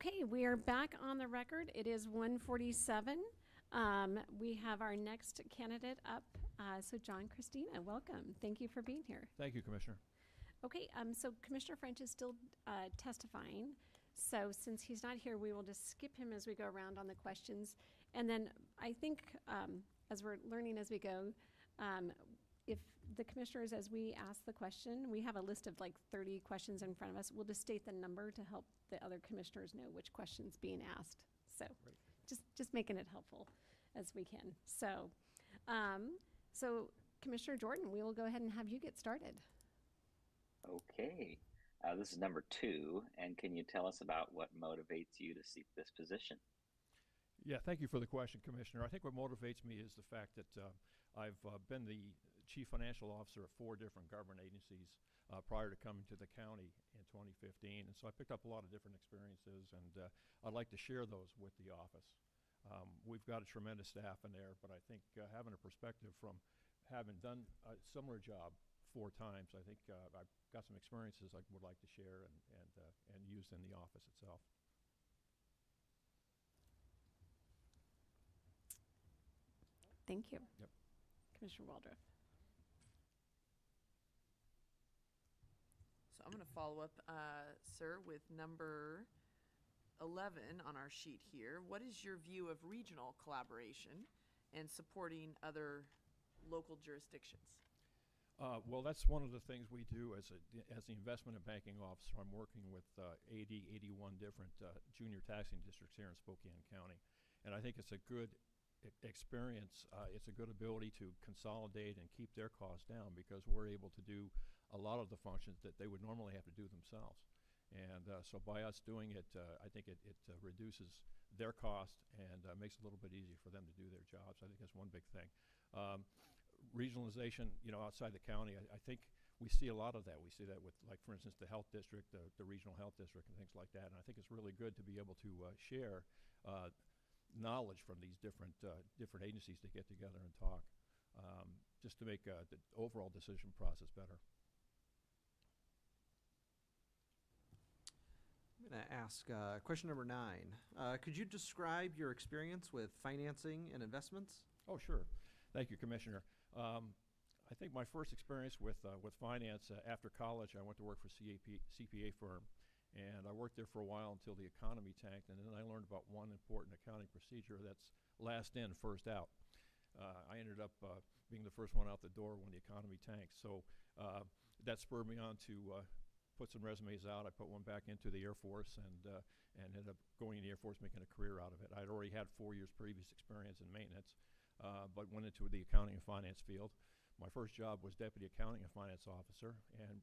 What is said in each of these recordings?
Okay, we are back on the record. It is 1:47. We have our next candidate up. So John, Christina, welcome. Thank you for being here. Thank you, Commissioner. Okay, so Commissioner French is still testifying. So since he's not here, we will just skip him as we go around on the questions. And then I think as we're learning as we go, if the commissioners, as we ask the question, we have a list of like 30 questions in front of us. We'll just state the number to help the other commissioners know which question's being asked. So Great. just making it helpful as we can. So, Commissioner Jordan, we will go ahead and have you get started. Okay. This is number 2, and can you tell us about what motivates you to seek this position? Yeah, thank you for the question, Commissioner. I think what motivates me is the fact that I've been the Chief Financial Officer of 4 different government agencies prior to coming to the county in 2015. And so I picked up a lot of different experiences, and I'd like to share those with the office. We've got a tremendous staff in there, but I think having a perspective from having done a similar job 4 times, I think I've got some experiences I would like to share and use in the office itself. Thank you. Yep. Commissioner Waldron. So I'm going to follow up, sir, with number 11 on our sheet here. What is your view of regional collaboration and supporting other local jurisdictions? Well, that's one of the things we do as the investment and banking officer. I'm working with 81 different junior taxing districts here in Spokane County. And I think it's a good experience. It's a good ability to consolidate and keep their costs down because we're able to do a lot of the functions that they would normally have to do themselves. And so by us doing it, I think it reduces their cost and makes it a little bit easier for them to do their jobs. I think that's one big thing. Regionalization, outside the county, I think we see a lot of that. We see that with, like, for instance, the health district, the regional health district, and things like that. And I think it's really good to be able to share knowledge from these different agencies to get together and talk, just to make the overall decision process better. I'm going to ask question number 9. Could you describe your experience with financing and investments? Oh, sure. Thank you, Commissioner. I think my first experience with finance after college, I went to work for CPA firm, and I worked there for a while until the economy tanked, and then I learned about one important accounting procedure that's last in, first out. I ended up being the first one out the door when the economy tanked, so that spurred me on to put some resumes out. I put one back into the Air Force and ended up going in the Air Force, making a career out of it. I'd already had 4 years previous experience in maintenance, but went into the accounting and finance field. My first job was Deputy Accounting and Finance Officer, and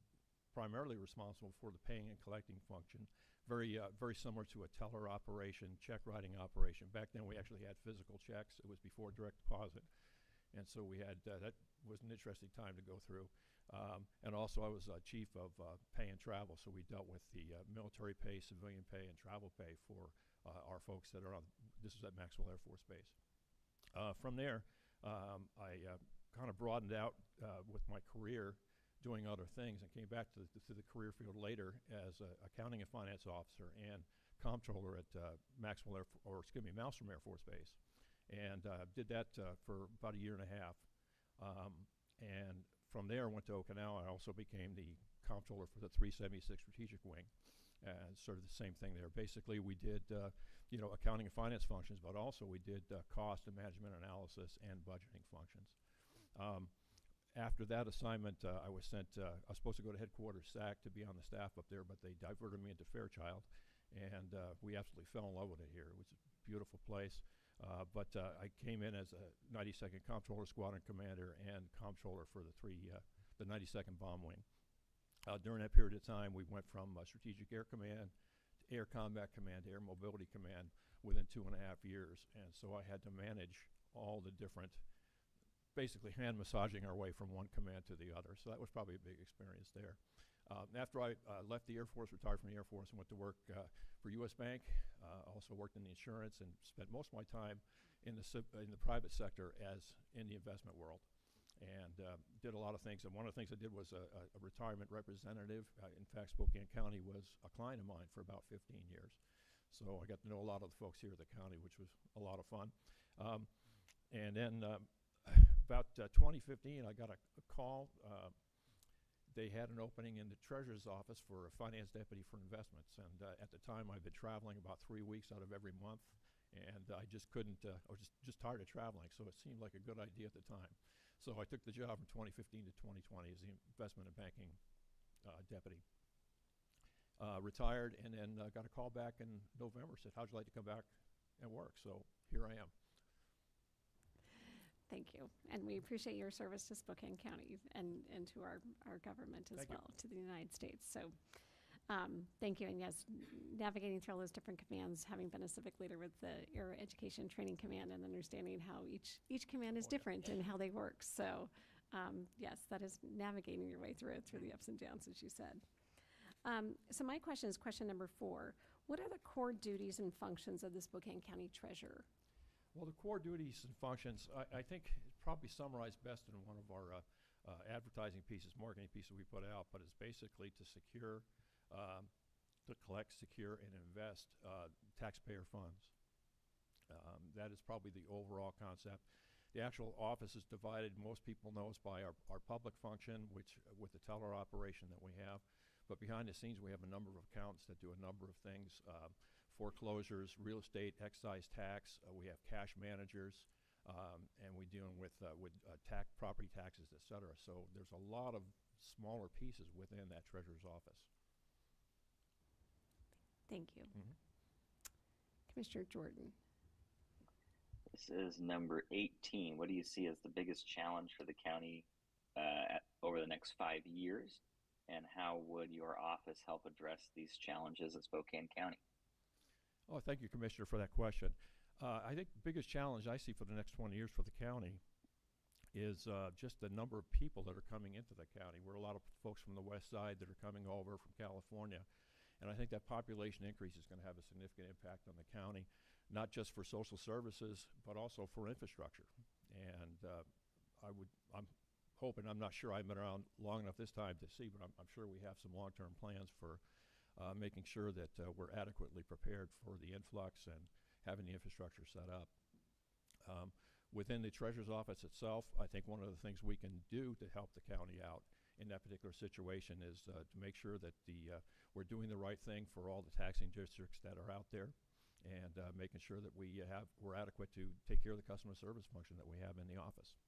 primarily responsible for the paying and collecting function. Very similar to a teller operation, check writing operation. Back then we actually had physical checks. It was before direct deposit. And so we had, that was an interesting time to go through. And also I was chief of pay and travel, so we dealt with the military pay, civilian pay, and travel pay for our folks that are on, this is at Maxwell Air Force Base. From there, I kind of broadened out with my career doing other things, and came back to the career field later as accounting and finance officer and comptroller at Maelstrom Air Force Base, and did that for about a year and a half. And from there, I went to Okinawa. I also became the comptroller for the 376 Strategic Wing, and sort of the same thing there. Basically, we did accounting and finance functions, but also we did cost and management analysis and budgeting functions. After that assignment, I was sent, I was supposed to go to headquarters SAC to be on the staff up there, but they diverted me into Fairchild, and we absolutely fell in love with it here. It was a beautiful place, but I came in as a 92nd Comptroller Squadron Commander and Comptroller for the 92nd Bomb Wing. During that period of time, we went from Strategic Air Command to Air Combat Command to Air Mobility Command within 2.5 years, and so I had to manage all the different, basically hand massaging our way from one command to the other. So that was probably a big experience there. After I left the Air Force, retired from the Air Force, and went to work for U.S. Bank, also worked in the insurance, and spent most of my time in the private sector as in the investment world, and did a lot of things. And one of the things I did was a retirement representative. In fact, Spokane County was a client of mine for about 15 years. So I got to know a lot of the folks here at the county, which was a lot of fun. And then about 2015, I got a call. They had an opening in the treasurer's office for a finance deputy for investments. And at the time, I'd been traveling about 3 weeks out of every month. And I just couldn't, I was just tired of traveling. So it seemed like a good idea at the time. So I took the job from 2015 to 2020 as the investment and banking deputy. Retired, and then got a call back in November, said, how'd you like to come back and work? So here I am. Thank you. And we appreciate your service to Spokane County and to our government as well, to the United States. So thank you. And yes, navigating through all those different commands, having been a civic leader with the Air Education Training Command and understanding how each command is different and how they work. So yes, that is navigating your way through the ups and downs, as you said. So my question is question number 4. What are the core duties and functions of the Spokane County Treasurer? Well, the core duties and functions, I think it's probably summarized best in one of our advertising pieces, marketing pieces we put out, but it's basically to secure, to collect, secure, and invest taxpayer funds. That is probably the overall concept. The actual office is divided, most people know us by our public function, which with the teller operation that we have. But behind the scenes, we have a number of accountants that do a number of things. Foreclosures, real estate, excise tax. We have cash managers, and we're dealing with property taxes, et cetera. So there's a lot of smaller pieces within that treasurer's office. Thank you. Commissioner Jordan. This is number 18. What do you see as the biggest challenge for the county over the next 5 years? And how would your office help address these challenges at Spokane County? Oh, thank you, Commissioner, for that question. I think the biggest challenge I see for the next 20 years for the county is just the number of people that are coming into the county. We're a lot of folks from the west side that are coming over from California. And I think that population increase is going to have a significant impact on the county, not just for social services, but also for infrastructure. And I'm hoping, I'm not sure I've been around long enough this time to see, but I'm sure we have some long-term plans for making sure that we're adequately prepared for the influx and having the infrastructure set up. Within the Treasurer's Office itself, I think one of the things we can do to help the county out in that particular situation is to make sure that we're doing the right thing for all the taxing districts that are out there, and making sure that we're adequate to take care of the customer service function that we have in the office.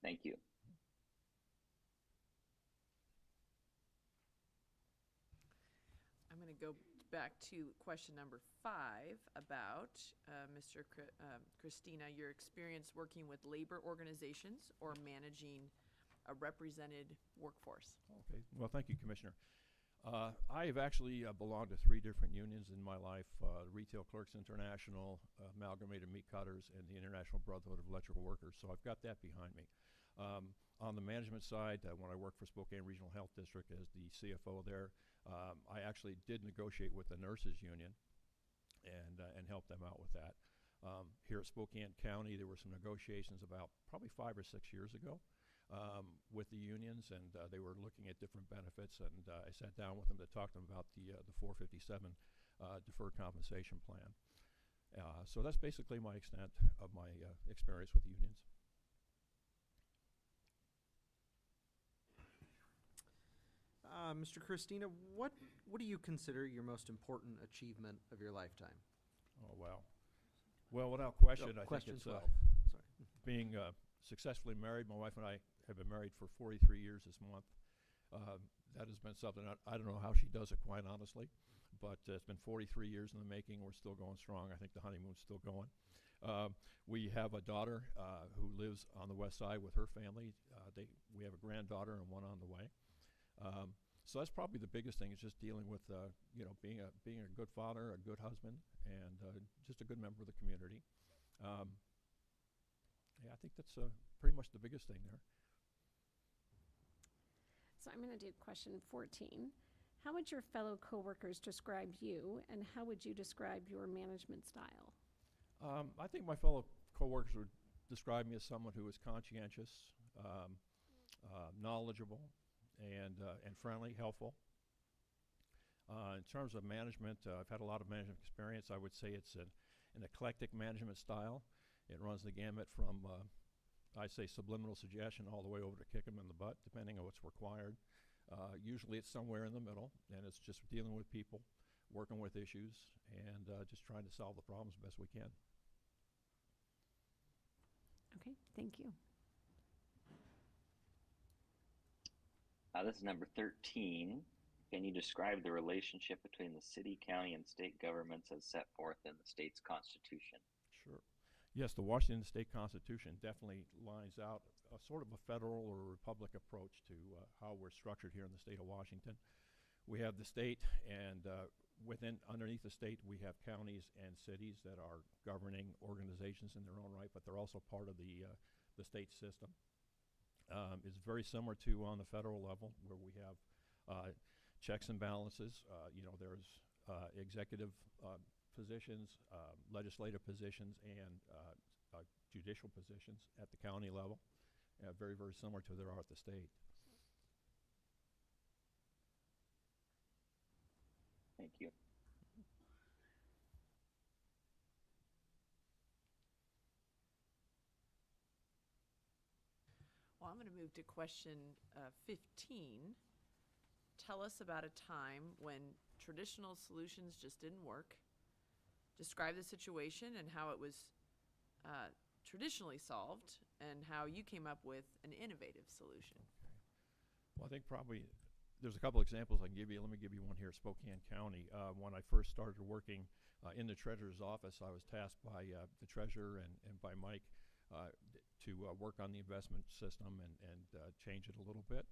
Thank you. I'm going to go back to question number 5 about Christina, your experience working with labor organizations or managing a represented workforce. Okay. Well, thank you, Commissioner. I have actually belonged to 3 different unions in my life, Retail Clerks International, Amalgamated Meat Cutters, and the International Brotherhood of Electrical Workers, so I've got that behind me. On the management side, when I worked for Spokane Regional Health District as the CFO there, I actually did negotiate with the nurses union and help them out with that. Here at Spokane County, there were some negotiations about probably 5 or 6 years ago with the unions, and they were looking at different benefits, and I sat down with them to talk to them about the 457 deferred compensation plan. So that's basically my extent of my experience with unions. Mr. Christina, what do you consider your most important achievement of your lifetime? Oh, wow. Well, without question, I think it's Sorry. being successfully married. My wife and I have been married for 43 years this month. That has been something, I don't know how she does it, quite honestly, but it's been 43 years in the making. We're still going strong. I think the honeymoon's still going. We have a daughter who lives on the west side with her family. We have a granddaughter and one on the way. So that's probably the biggest thing, is just dealing with being a good father, a good husband, and just a good member of the community. Yeah, I think that's pretty much the biggest thing there. So I'm going to do question 14. How would your fellow coworkers describe you, and how would you describe your management style? I think my fellow coworkers would describe me as someone who is conscientious, knowledgeable, and friendly, helpful. In terms of management, I've had a lot of management experience. I would say it's an eclectic management style. It runs the gamut from, I say, subliminal suggestion all the way over to kick them in the butt, depending on what's required. Usually it's somewhere in the middle, and it's just dealing with people, working with issues, and just trying to solve the problems best we can. Okay, thank you. This is number 13. Can you describe the relationship between the city, county, and state governments as set forth in the state's constitution? Sure. Yes, the Washington State Constitution definitely lines out a sort of a federal or republic approach to how we're structured here in the state of Washington. We have the state, and underneath the state, we have counties and cities that are governing organizations in their own right, but they're also part of the state system. It's very similar to on the federal level, where we have checks and balances. There's executive positions, legislative positions, and judicial positions at the county level. Very, very similar to there are at the state. Thank you. Well, I'm going to move to question 15. Tell us about a time when traditional solutions just didn't work. Describe the situation and how it was traditionally solved, and how you came up with an innovative solution. Okay. Well, I think probably there's a couple examples I can give you. Let me give you one here, Spokane County. When I first started working in the treasurer's office, I was tasked by the treasurer and by Mike to work on the investment system and change it a little bit.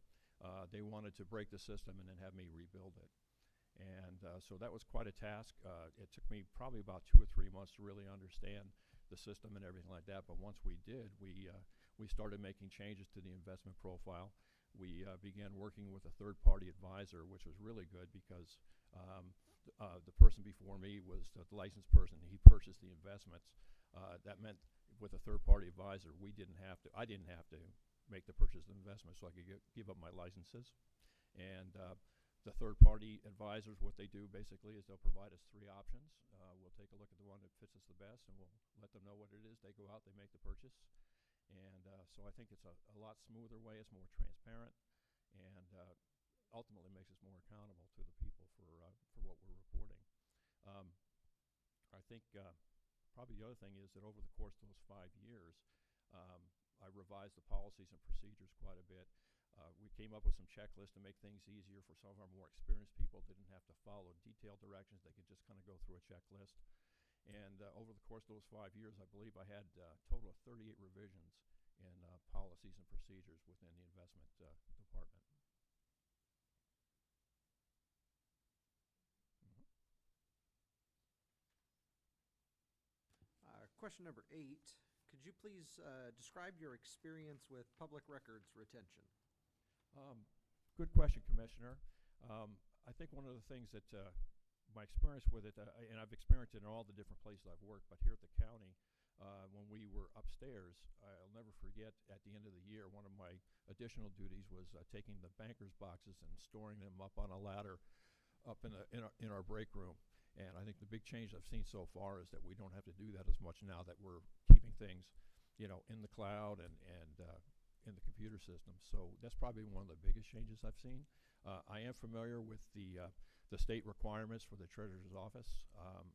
They wanted to break the system and then have me rebuild it. And so that was quite a task. It took me probably about 2 or 3 months to really understand the system and everything like that. But once we did, we started making changes to the investment profile. We began working with a third-party advisor, which was really good because the person before me was the licensed person. He purchased the investments. That meant with a third-party advisor, I didn't have to make the purchase of the investment, so I could give up my licenses. And the third-party advisors, what they do basically is they'll provide us 3 options. We'll take a look at the one that fits us the best, and we'll let them know what it is. They go out, they make the purchase. And so I think it's a lot smoother way. It's more transparent, and ultimately makes us more accountable to the people for what we're reporting. I think probably the other thing is that over the course of those 5 years, I revised the policies and procedures quite a bit. We came up with some checklists to make things easier for some of our more experienced people. Didn't have to follow detailed directions. They could just kind of go through a checklist. And over the course of those 5 years, I believe I had a total of 38 revisions in policies and procedures within the investment department. Question number 8. Could you please describe your experience with public records retention? Good question, Commissioner. I think one of the things that my experience with it, and I've experienced it in all the different places I've worked, but here at the county, when we were upstairs, I'll never forget at the end of the year, one of my additional duties was taking the bankers' boxes and storing them up on a ladder up in our break room. And I think the big change I've seen so far is that we don't have to do that as much now that we're keeping things, in the cloud and in the computer system. So that's probably one of the biggest changes I've seen. I am familiar with the state requirements for the treasurer's office,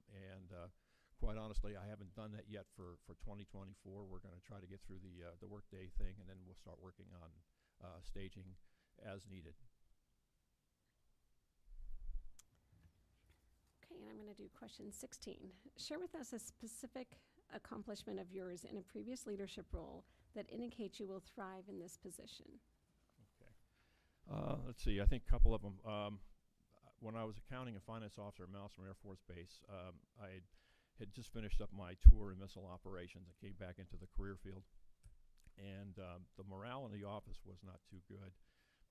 and quite honestly, I haven't done that yet for 2024. We're going to try to get through the workday thing, and then we'll start working on staging as needed. Okay, and I'm going to do question 16. Share with us a specific accomplishment of yours in a previous leadership role that indicates you will thrive in this position. Okay. Let's see. I think a couple of them. When I was accounting and finance officer at Malmstrom Air Force Base, I had just finished up my tour in missile operations and came back into the career field. And the morale in the office was not too good.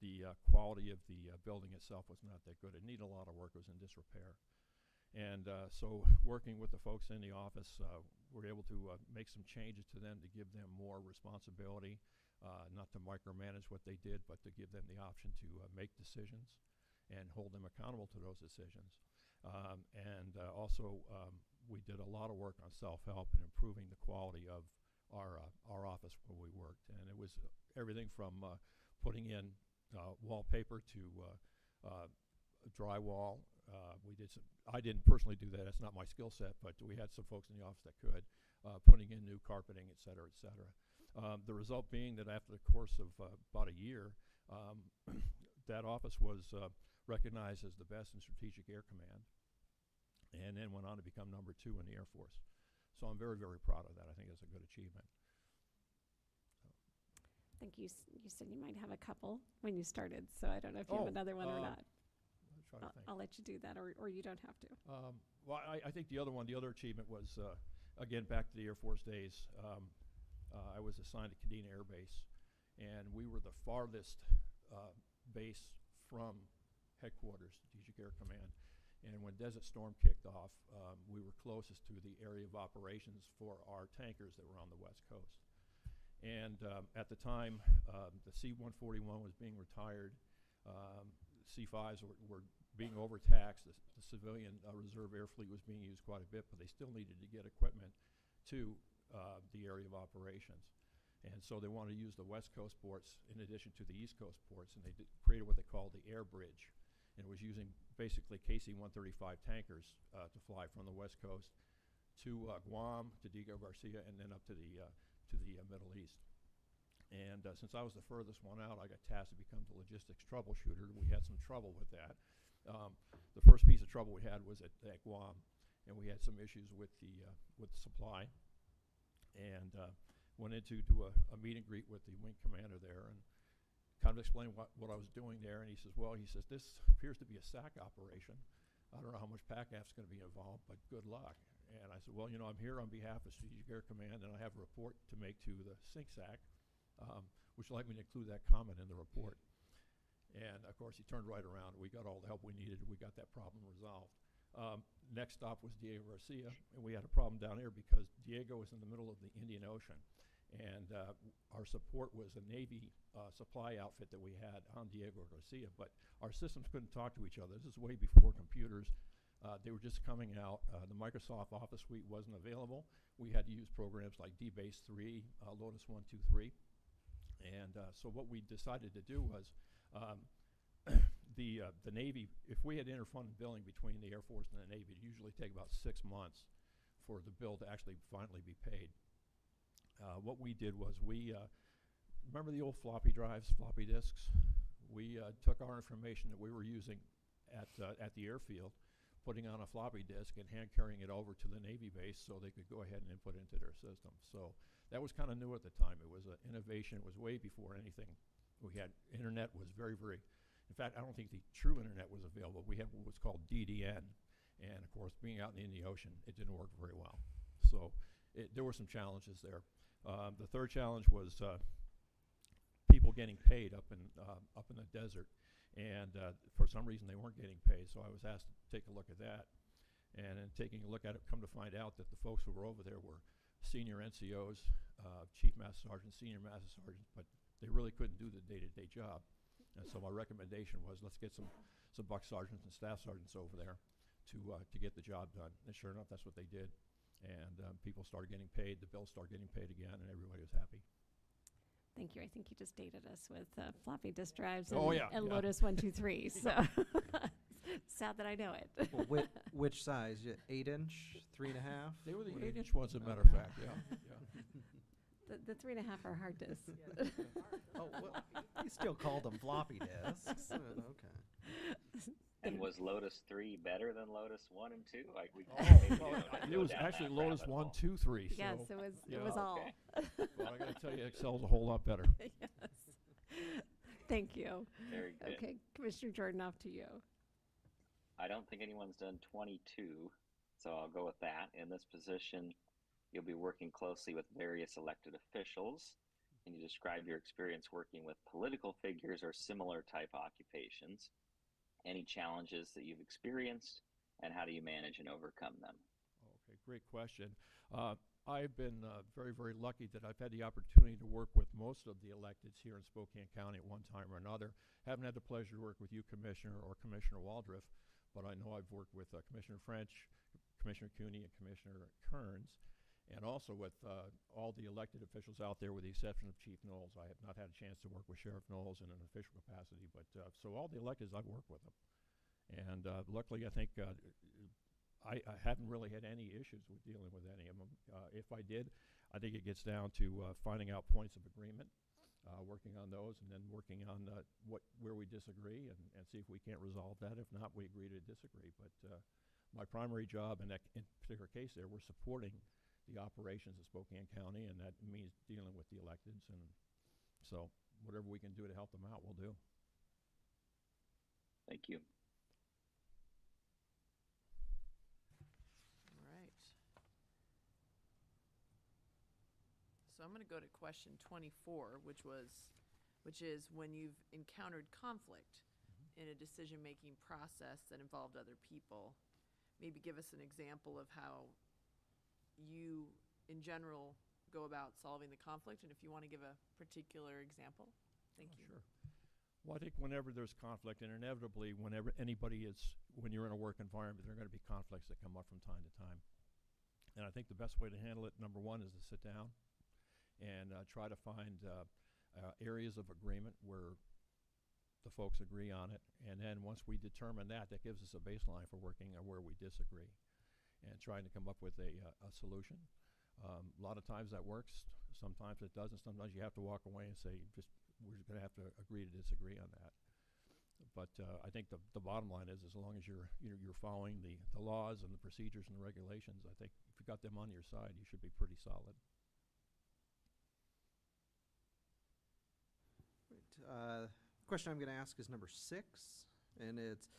The quality of the building itself was not that good. It needed a lot of work. It was in disrepair. And so working with the folks in the office, we're able to make some changes to them to give them more responsibility, not to micromanage what they did, but to give them the option to make decisions. and hold them accountable to those decisions. Also, we did a lot of work on self-help and improving the quality of our office where we worked. And it was everything from putting in wallpaper to drywall. I didn't personally do that. That's not my skill set, but we had some folks in the office that could. Putting in new carpeting, et cetera, et cetera. The result being that after the course of about a year, that office was recognized as the best in Strategic Air Command, and then went on to become number 2 in the Air Force. So I'm very, very proud of that. I think it's a good achievement. I think you said you might have a couple when you started, so I don't know if you have another one or not. I'll let you do that, or you don't have to. Well, I think the other achievement was, again, back to the Air Force days. I was assigned to Kadena Air Base, and we were the farthest base from headquarters, Strategic Air Command. And when Desert Storm kicked off, we were closest to the area of operations for our tankers that were on the West Coast. And at the time, the C-141 was being retired. C-5s were being overtaxed. The civilian reserve air fleet was being used quite a bit, but they still needed to get equipment to the area of operations. And so they wanted to use the West Coast ports in addition to the East Coast ports, and they created what they called the Air Bridge. And it was using basically KC-135 tankers to fly from the West Coast to Guam, to Diego Garcia, and then up to the Middle East. And since I was the furthest one out, I got tasked to become the logistics troubleshooter. We had some trouble with that. The first piece of trouble we had was at Guam, and we had some issues with the supply. And went in to do a meet and greet with the wing commander there, and kind of explained what I was doing there. And he says, this appears to be a SAC operation. I don't know how much PACAF's going to be involved, but good luck. And I said, well, I'm here on behalf of Strategic Air Command, and I have a report to make to the SINCSAC. Would you like me to include that comment in the report? And, of course, he turned right around. We got all the help we needed. We got that problem resolved. Next stop was Diego Garcia, and we had a problem down there because Diego was in the middle of the Indian Ocean. And our support was a Navy supply outfit that we had on Diego Garcia, but our systems couldn't talk to each other. This is way before computers. They were just coming out. The Microsoft Office suite wasn't available. We had to use programs like DBase 3, Lotus 1, 2, 3. And so what we decided to do was the Navy, if we had interfunded billing between the Air Force and the Navy, it'd usually take about 6 months for the bill to actually finally be paid. What we did was remember the old floppy drives, floppy disks? We took our information that we were using at the airfield, putting on a floppy disk and hand carrying it over to the Navy base so they could go ahead and input into their system. So that was kind of new at the time. It was an innovation. It was way before anything. We had internet was very, very, in fact, I don't think the true internet was available. We had what was called DDN. And of course, being out in the ocean, it didn't work very well. So there were some challenges there. The third challenge was people getting paid up in the desert, and for some reason they weren't getting paid. So I was asked to take a look at that, and in taking a look at it, come to find out that the folks who were over there were senior NCOs, chief master sergeants, senior master sergeants, but they really couldn't do the day-to-day job. And so my recommendation was, let's get some buck sergeants and staff sergeants over there to get the job done. And sure enough, that's what they did. And people started getting paid, the bills started getting paid again, and everybody was happy. Thank you. I think you just dated us with floppy disk drives and Lotus 1, 2, 3. So sad that I know it. Well, which size? 8-inch, 3.5? They were the 8-inch ones, as a matter of fact, yeah. The 3.5 are hard disks. Oh, well, you still called them floppy disks. Okay. And was Lotus 3 better than Lotus 1 and 2? Like It was actually Lotus 1, 2, 3. So, yes, it was all. Well, I got to tell you, Excel's a whole lot better. Yes. Thank you. Very good. Okay, Commissioner Jordan, off to you. I don't think anyone's done 22, so I'll go with that. In this position, you'll be working closely with various elected officials. Can you describe your experience working with political figures or similar type occupations? Any challenges that you've experienced, and how do you manage and overcome them? Okay, great question. I've been very, very lucky that I've had the opportunity to work with most of the electeds here in Spokane County at one time or another. Haven't had the pleasure to work with you, Commissioner, or Commissioner Waldriff, but I know I've worked with Commissioner French, Commissioner Cooney, and Commissioner Kearns, and also with all the elected officials out there with the exception of Chief Knowles. I have not had a chance to work with Sheriff Knowles in an official capacity, but so all the electeds, I've worked with them. And luckily, I think I haven't really had any issues with dealing with any of them. If I did, I think it gets down to finding out points of agreement, working on those, and then working on where we disagree and see if we can't resolve that. If not, we agree to disagree. But my primary job in that particular case there, we're supporting the operations of Spokane County, and that means dealing with the electeds. And so whatever we can do to help them out, we'll do. Thank you. So I'm going to go to question 24, which is when you've encountered conflict in a decision-making process that involved other people. Maybe give us an example of how you, in general, go about solving the conflict, and if you want to give a particular example. Thank you. Sure. Well, I think whenever there's conflict, and inevitably when you're in a work environment, there are going to be conflicts that come up from time to time. And I think the best way to handle it, number one, is to sit down and try to find areas of agreement where the folks agree on it. And then once we determine that, that gives us a baseline for working on where we disagree and trying to come up with a solution. A lot of times that works. Sometimes it doesn't. Sometimes you have to walk away and say, we're going to have to agree to disagree on that. But I think the bottom line is, as long as you're following the laws and the procedures and the regulations, I think if you got them on your side, you should be pretty solid. Question I'm going to ask is number 6, and it's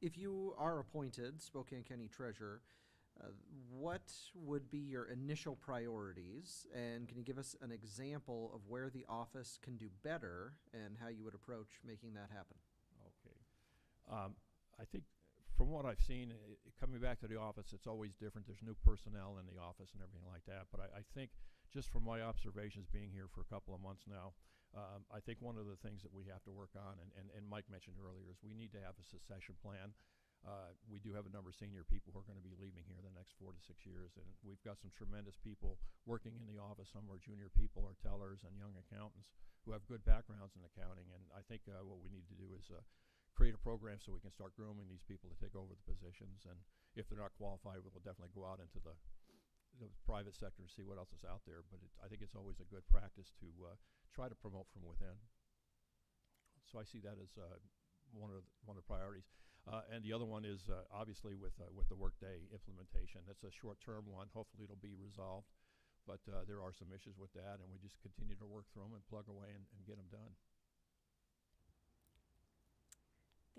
if you are appointed Spokane County Treasurer, what would be your initial priorities, and can you give us an example of where the office can do better and how you would approach making that happen? Okay. I think from what I've seen, coming back to the office, it's always different. There's new personnel in the office and everything like that, but I think just from my observations being here for a couple of months now, I think one of the things that we have to work on, and Mike mentioned earlier, is we need to have a succession plan. We do have a number of senior people who are going to be leaving here the next 4 to 6 years, and we've got some tremendous people working in the office. Some are junior people, or tellers, and young accountants who have good backgrounds in accounting. And I think what we need to do is create a program so we can start grooming these people to take over the positions. And if they're not qualified, we'll definitely go out into the private sector and see what else is out there. But I think it's always a good practice to try to promote from within. So I see that as one of the priorities. And the other one is obviously with the Workday implementation. That's a short-term one. Hopefully it'll be resolved. But there are some issues with that, and we just continue to work through them and plug away and get them done.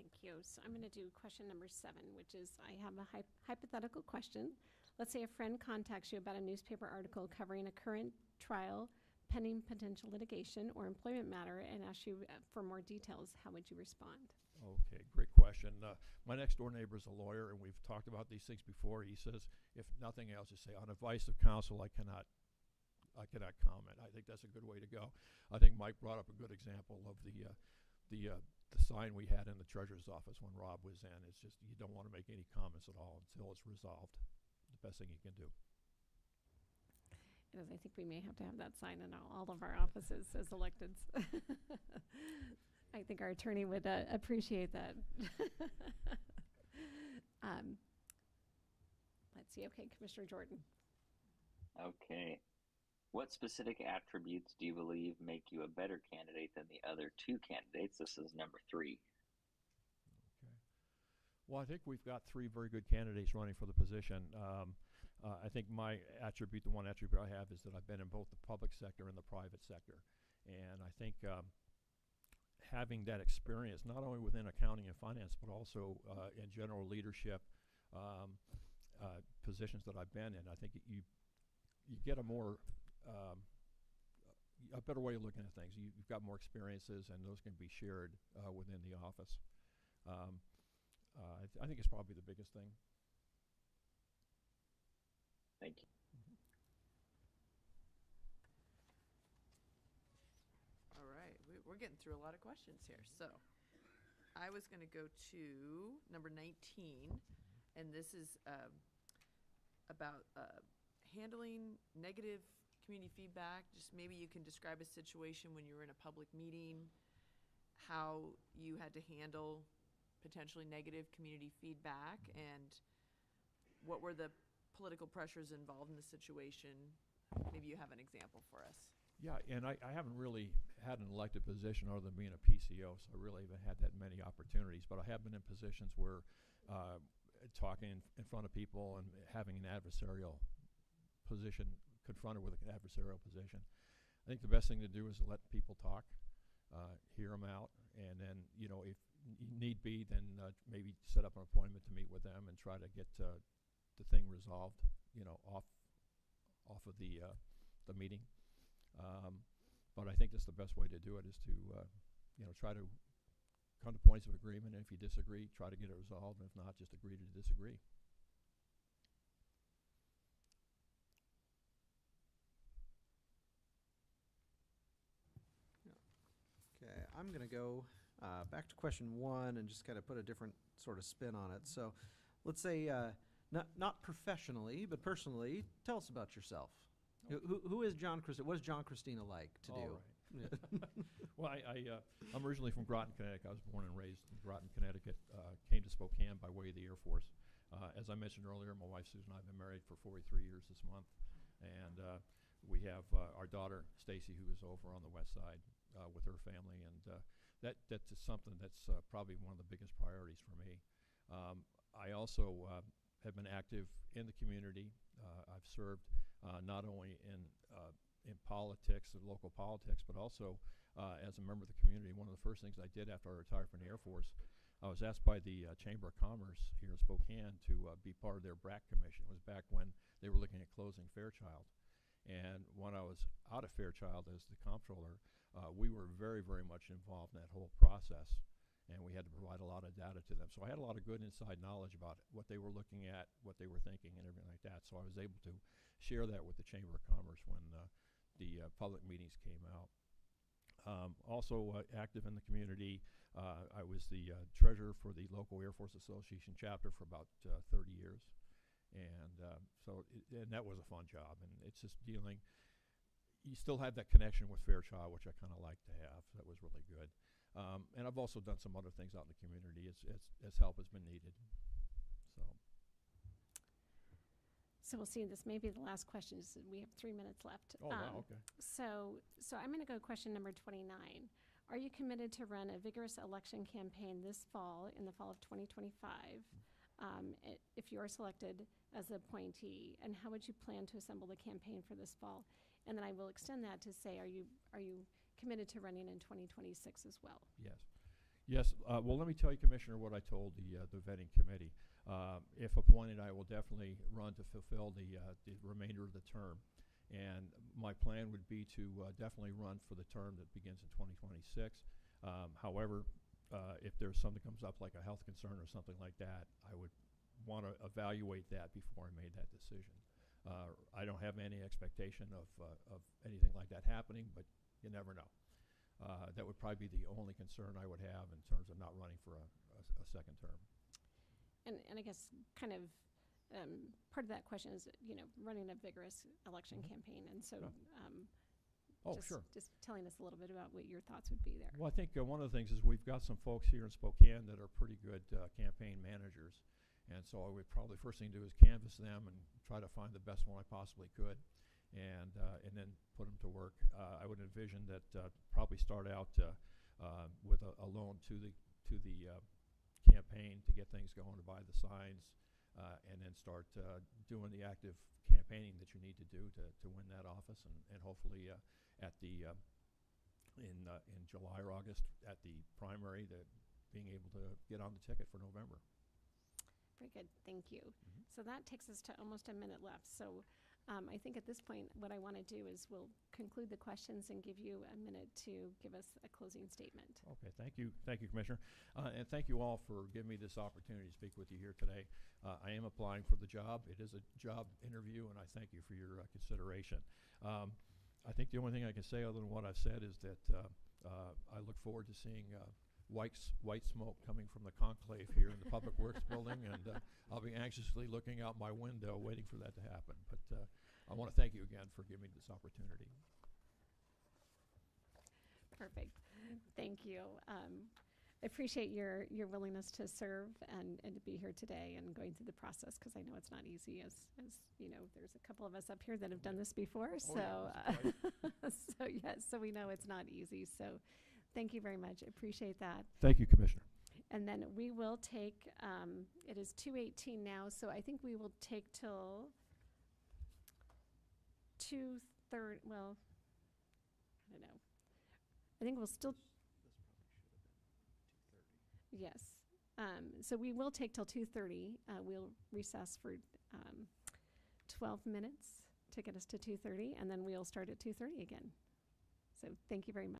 Thank you. So I'm going to do question number 7, which is I have a hypothetical question. Let's say a friend contacts you about a newspaper article covering a current trial, pending potential litigation, or employment matter, and asks you for more details. How would you respond? Okay, great question. My next door neighbor is a lawyer, and we've talked about these things before. He says, if nothing else, just say, on advice of counsel, I cannot comment. I think that's a good way to go. I think Mike brought up a good example of the sign we had in the treasurer's office when Rob was in. It's just, you don't want to make any comments at all until it's resolved. The best thing you can do. Because I think we may have to have that sign in all of our offices as electeds. I think our attorney would appreciate that. Let's see. Okay, Commissioner Jordan. Okay. What specific attributes do you believe make you a better candidate than the other 2 candidates? This is number 3. Okay. Well, I think we've got 3 very good candidates running for the position. I think my attribute, the one attribute I have, is that I've been in both the public sector and the private sector. And I think having that experience, not only within accounting and finance, but also in general leadership positions that I've been in, I think you get a better way of looking at things. You've got more experiences, and those can be shared within the office. I think it's probably the biggest thing. Thank you. we're getting through a lot of questions here. So I was going to go to number 19, and this is about handling negative community feedback. Just maybe you can describe a situation when you were in a public meeting, how you had to handle potentially negative community feedback, and what were the political pressures involved in the situation. Maybe you have an example for us. Yeah, and I haven't really had an elected position other than being a PCO, so I really haven't had that many opportunities, but I have been in positions where talking in front of people and having an adversarial position, confronted with an adversarial position. I think the best thing to do is to let people talk, hear them out, and then, you know, if need be, then maybe set up an appointment to meet with them and try to get the thing resolved, you know, off of the meeting. But I think that's the best way to do it, is to, you know, try to come to points of agreement, and if you disagree, try to get it resolved, and if not, just agree to disagree. Okay, I'm going to go back to question 1 and just kind of put a different sort of spin on it. So let's say, not professionally, but personally, tell us about yourself. Okay. Who is John Christina? What is John Christina like to do? All right. Well, I'm originally from Groton, Connecticut. I was born and raised in Groton, Connecticut. Came to Spokane by way of the Air Force. As I mentioned earlier, my wife Susan and I have been married for 43 years this month, and we have our daughter Stacy, who is over on the west side with her family, and that's something that's probably one of the biggest priorities for me. I also have been active in the community. I've served not only in politics, local politics, but also as a member of the community. One of the first things I did after I retired from the Air Force, I was asked by the Chamber of Commerce here in Spokane to be part of their BRAC commission. It was back when they were looking at closing Fairchild. And when I was out of Fairchild as the comptroller, we were very, very much involved in that whole process, and we had to provide a lot of data to them. So I had a lot of good inside knowledge about what they were looking at, what they were thinking, and everything like that. So I was able to share that with the Chamber of Commerce when the public meetings came out. Also active in the community. I was the treasurer for the local Air Force Association chapter for about 30 years. And and that was a fun job. And it's just dealing, you still have that connection with Fairchild, which I kind of like to have. So that was really good. And I've also done some other things out in the community as help has been needed. So we'll see, this may be the last question. We have 3 minutes left. Oh, wow, okay. So I'm going to go question number 29. Are you committed to run a vigorous election campaign this fall, in the fall of 2025, if you are selected as the appointee? And how would you plan to assemble the campaign for this fall? And then I will extend that to say, are you committed to running in 2026 as well? Yes. Yes. Well, let me tell you, Commissioner, what I told the vetting committee. If appointed, I will definitely run to fulfill the remainder of the term. And my plan would be to definitely run for the term that begins in 2026. However, if there's something comes up like a health concern or something like that, I would want to evaluate that before I made that decision. I don't have any expectation of anything like that happening, but you never know. That would probably be the only concern I would have in terms of not running for a second term. And I guess kind of part of that question is, running a vigorous election campaign. And so just telling us a little bit about what your thoughts would be there. Well, I think one of the things is we've got some folks here in Spokane that are pretty good campaign managers. And so I would probably, first thing to do is canvass them and try to find the best one I possibly could, and then put them to work. I would envision that probably start out with a loan to the campaign to get things going, to buy the signs, and then start doing the active campaigning that you need to do to win that office, and hopefully at the in July or August at the primary, being able to get on the ticket for November. Very good, thank you. So that takes us to almost a minute left. So I think at this point, what I want to do is we'll conclude the questions and give you a minute to give us a closing statement. Okay, thank you, Commissioner, and thank you all for giving me this opportunity to speak with you here today. I am applying for the job. It is a job interview, and I thank you for your consideration. I think the only thing I can say other than what I've said is that I look forward to seeing white smoke coming from the conclave here in the Public Works Building, and I'll be anxiously looking out my window waiting for that to happen. But I want to thank you again for giving me this opportunity. Perfect. Thank you. I appreciate your willingness to serve and to be here today and going through the process, because I know it's not easy. As you know, there's a couple of us up here that have done this before. Oh, So, yeah, so yes, so we know it's not easy. So thank you very much. Appreciate that. Thank you, Commissioner. And then we will take, it is 2:18 now, so I think we will take till 2:30, well, I don't know. I think we'll still. Yes. So we will take till 2:30. We'll recess for 12 minutes to get us to 2:30, and then we'll start at 2:30 again. So thank you very much.